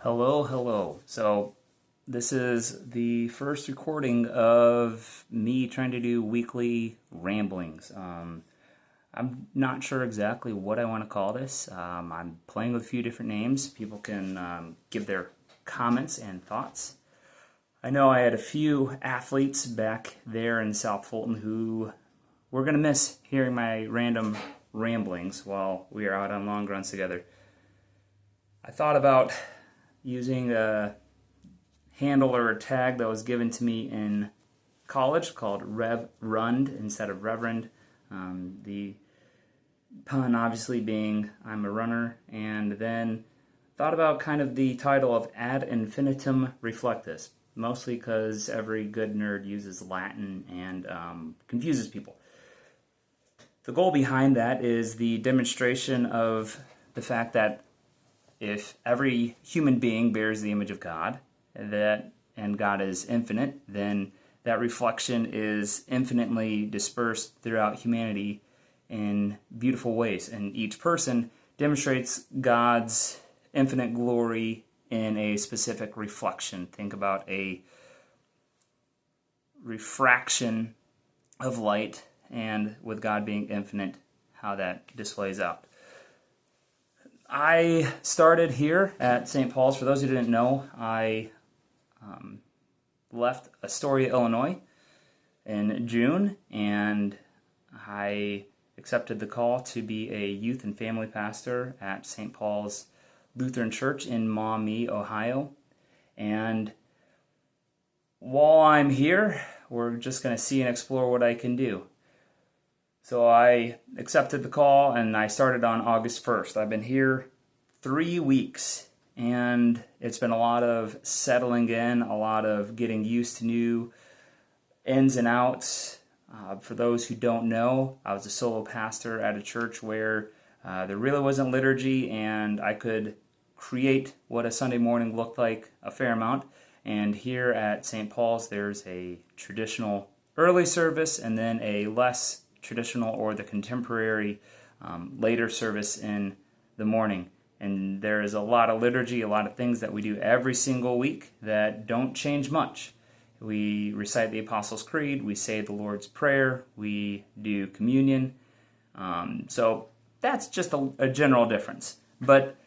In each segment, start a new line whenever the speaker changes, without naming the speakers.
Hello, hello. So this is the first recording of me trying to do weekly ramblings. I'm not sure exactly what I want to call this. I'm playing with a few different names. People can give their comments and thoughts. I know I had a few athletes back there in South Fulton who were going to miss hearing my random ramblings while we are out on long runs together. I thought about using a handle or a tag that was given to me in college called Rund instead of Reverend. The pun obviously being I'm a runner, and then thought about kind of the title of Ad Infinitum Reflectus, mostly because every good nerd uses Latin and confuses people. The goal behind that is the demonstration of the fact that if every human being bears the image of God, and God is infinite, then that reflection is infinitely dispersed throughout humanity in beautiful ways. And each person demonstrates God's infinite glory in a specific reflection. Think about a refraction of light, and with God being infinite, how that displays out. I started here at St. Paul's. For those who didn't know, I left Astoria, Illinois in June, and I accepted the call to be a youth and family pastor at St. Paul's Lutheran Church in Maumee, Ohio. And while I'm here, we're just going to see and explore what I can do. So I accepted the call and I started on August 1st. I've been here 3 weeks and it's been a lot of settling in, a lot of getting used to new ins and outs. For those who don't know, I was a solo pastor at a church where there really wasn't liturgy, and I could create what a Sunday morning looked like a fair amount. And here at St. Paul's, there's a traditional early service and then a less traditional or the contemporary later service in the morning. And there is a lot of liturgy, a lot of things that we do every single week that don't change much. We recite the Apostles' Creed, we say the Lord's Prayer, we do communion. So that's just a general difference. But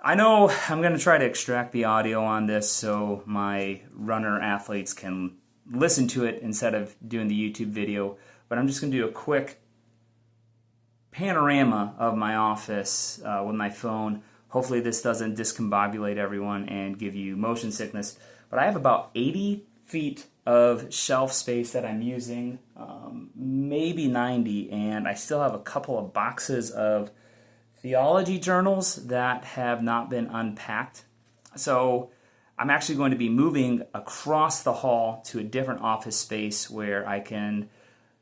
I know I'm going to try to extract the audio on this so my runner athletes can listen to it instead of doing the YouTube video. But I'm just going to do a quick panorama of my office with my phone. Hopefully this doesn't discombobulate everyone and give you motion sickness. But I have about 80 feet of shelf space that I'm using, maybe 90, and I still have a couple of boxes of theology journals that have not been unpacked. So I'm actually going to be moving across the hall to a different office space where I can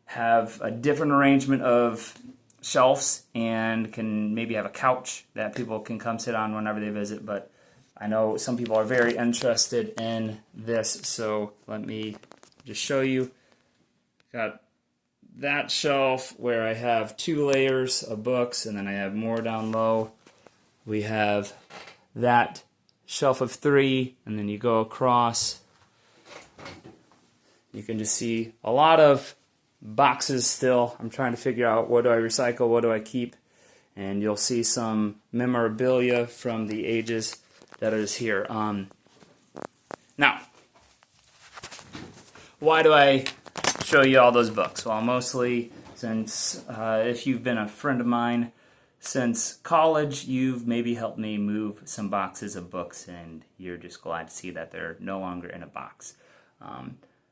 have a different arrangement of shelves and can maybe have a couch that people can come sit on whenever they visit. But I know some people are very interested in this, so let me just show you. Got that shelf where I have 2 layers of books, and then I have more down low. We have that shelf of 3, and then you go across. You can just see a lot of boxes still. I'm trying to figure out what do I recycle, what do I keep, and you'll see some memorabilia from the ages that is here. Now, why do I show you all those books? Well, mostly since if you've been a friend of mine since college, you've maybe helped me move some boxes of books, and you're just glad to see that they're no longer in a box.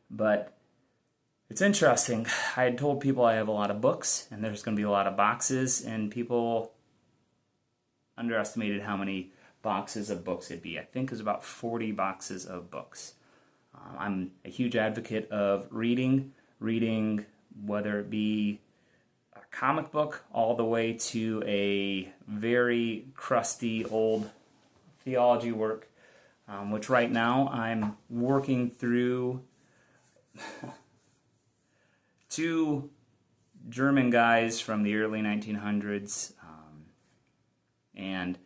But it's interesting. I had told people I have a lot of books, and there's going to be a lot of boxes, and people underestimated how many boxes of books it'd be. I think it's about 40 boxes of books. I'm a huge advocate of reading, whether it be a comic book all the way to a very crusty old theology work, which right now I'm working through 2 German guys from the early 1900s and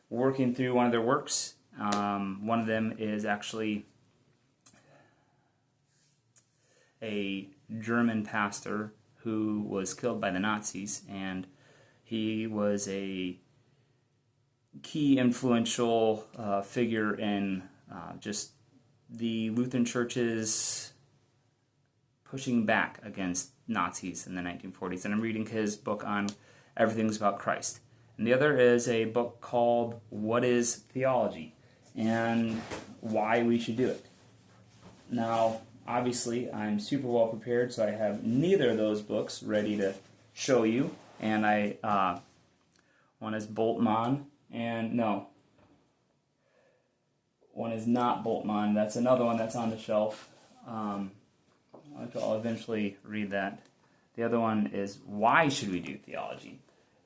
working through one of their works One of them is actually a German pastor who was killed by the Nazis, and he was a key influential figure in just the Lutheran churches pushing back against Nazis in the 1940s. And I'm reading his book on Everything's About Christ. And the other is a book called What is Theology? And Why We Should Do It. Now, obviously, I'm super well prepared, so I have neither of those books ready to show you. And one is Boltmann, and no, one is not Boltmann. That's another one that's on the shelf. I'll eventually read that. The other one is Why Should We Do Theology?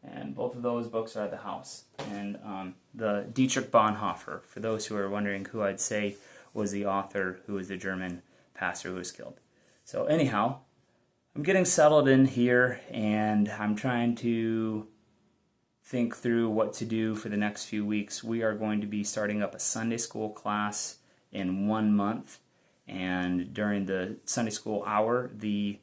And both of those books are at the house. And the Dietrich Bonhoeffer, for those who are wondering who I'd say was the author who was the German pastor who was killed. So anyhow, I'm getting settled in here, and I'm trying to think through what to do for the next few weeks. We are going to be starting up a Sunday school class in 1 month, and during the Sunday school hour, the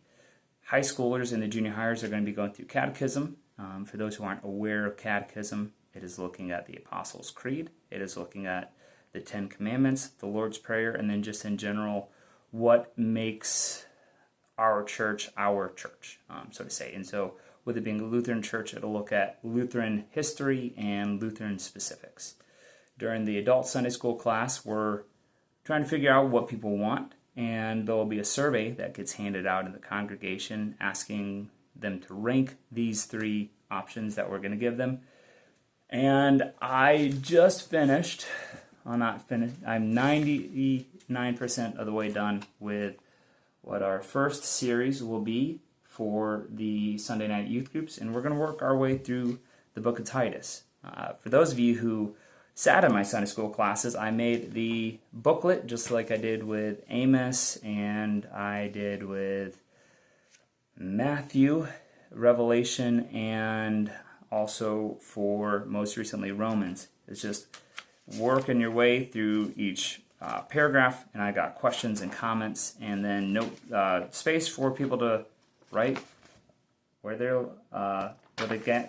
high schoolers and the junior hires are going to be going through catechism. For those who aren't aware of catechism, it is looking at the Apostles' Creed, it is looking at the Ten Commandments, the Lord's Prayer, and then just in general, what makes our church, so to say. And so, with it being a Lutheran church, it'll look at Lutheran history and Lutheran specifics. During the adult Sunday school class, we're trying to figure out what people want, and there will be a survey that gets handed out in the congregation asking them to rank these 3 options that we're going to give them. And I just finished, I'm 99% of the way done with what our first series will be for the Sunday night youth groups, and we're going to work our way through the book of Titus. For those of you who sat in my Sunday school classes, I made the booklet just like I did with Amos and I did with Matthew, Revelation, and also for most recently Romans. It's just working your way through each paragraph, and I got questions and comments, and then space for people to write where they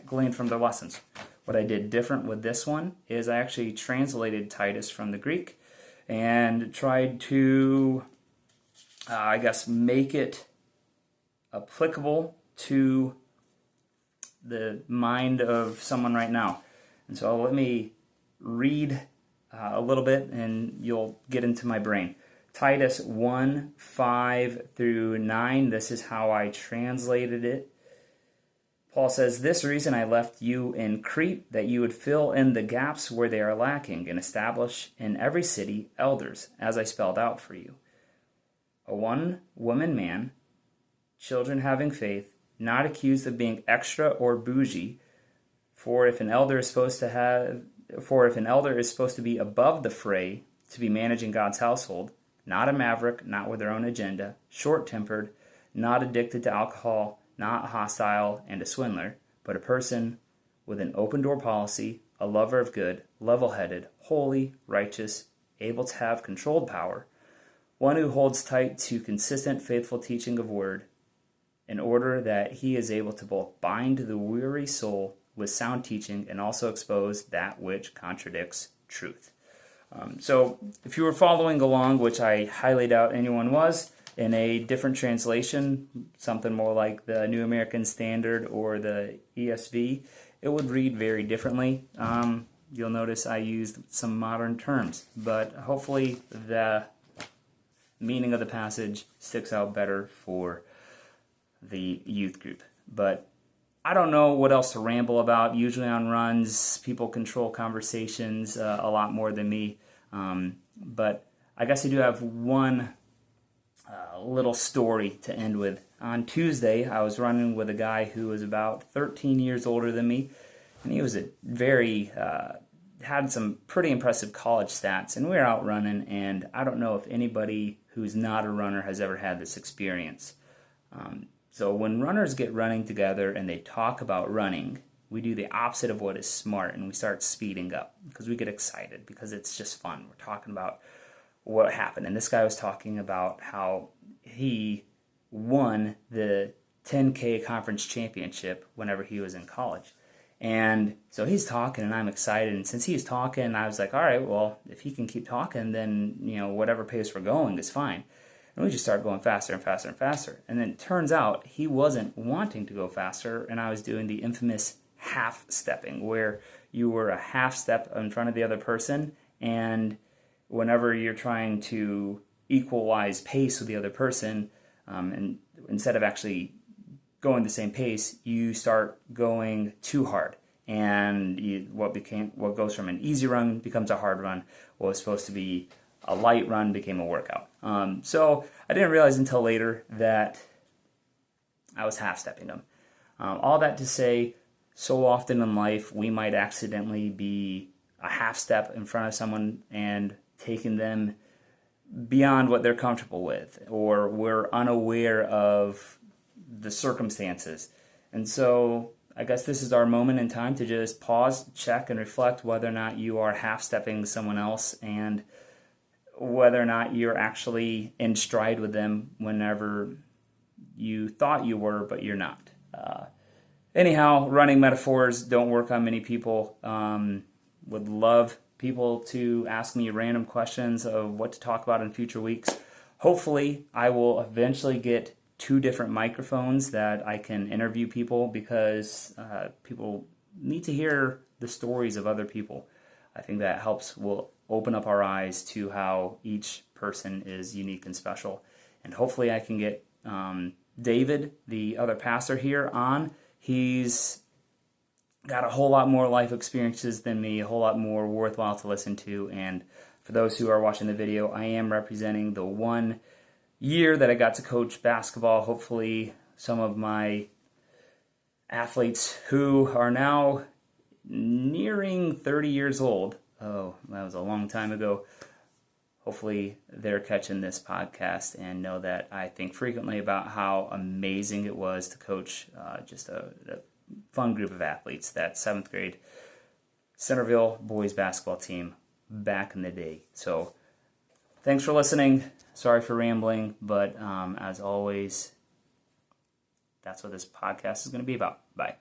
glean from their lessons. What I did different with this one is I actually translated Titus from the Greek and tried to, make it applicable to the mind of someone right now. And so let me read a little bit and you'll get into my brain. Titus 1:5-9, this is how I translated it. Paul says, "This reason I left you in Crete, that you would fill in the gaps where they are lacking and establish in every city elders, as I spelled out for you. A one-woman man, children having faith, not accused of being extra or bougie, for if an elder is supposed to be above the fray, to be managing God's household, not a maverick, not with their own agenda, short-tempered, not addicted to alcohol, not hostile and a swindler, but a person with an open-door policy, a lover of good, level-headed, holy, righteous, able to have controlled power, one who holds tight to consistent, faithful teaching of word, in order that he is able to both bind the weary soul with sound teaching and also expose that which contradicts truth." So if you were following along, which I highly doubt anyone was, in a different translation, something more like the New American Standard or the ESV, it would read very differently. You'll notice I used some modern terms, but hopefully the meaning of the passage sticks out better for the youth group. But I don't know what else to ramble about. Usually on runs, people control conversations a lot more than me. But I guess I do have one little story to end with. On Tuesday, I was running with a guy who was about 13 years older than me, and he was had some pretty impressive college stats, and we were out running, and I don't know if anybody who's not a runner has ever had this experience. So when runners get running together and they talk about running, we do the opposite of what is smart, and we start speeding up because we get excited because it's just fun. We're talking about what happened, and this guy was talking about how he won the 10K conference championship whenever he was in college. And so he's talking, and I'm excited. And since he's talking, I was like, all right, well, if he can keep talking, then, whatever pace we're going is fine. And we just start going faster and faster and faster. And then it turns out he wasn't wanting to go faster, and I was doing the infamous half-stepping, where you were a half step in front of the other person, and whenever you're trying to equalize pace with the other person, and instead of actually going the same pace, you start going too hard, and what goes from an easy run becomes a hard run. What was supposed to be a light run became a workout. So I didn't realize until later that I was half-stepping them. All that to say, so often in life we might accidentally be a half step in front of someone and taking them beyond what they're comfortable with, or we're unaware of the circumstances. And so I guess this is our moment in time to just pause, check, and reflect whether or not you are half-stepping someone else, and whether or not you're actually in stride with them whenever you thought you were, but you're not. Anyhow, running metaphors don't work on many people. Would love people to ask me random questions of what to talk about in future weeks. Hopefully, I will eventually get 2 different microphones that I can interview people, because people need to hear the stories of other people. I think that will open up our eyes to how each person is unique and special. And hopefully I can get David, the other pastor here, on. He's got a whole lot more life experiences than me, a whole lot more worthwhile to listen to. And for those who are watching the video, I am representing the 1 year that I got to coach basketball. Hopefully some of my athletes who are now nearing 30 years old, oh, that was a long time ago, hopefully they're catching this podcast and know that I think frequently about how amazing it was to coach just a fun group of athletes, that 7th grade Centerville boys basketball team back in the day. So thanks for listening. Sorry for rambling, but as always, that's what this podcast is going to be about. Bye.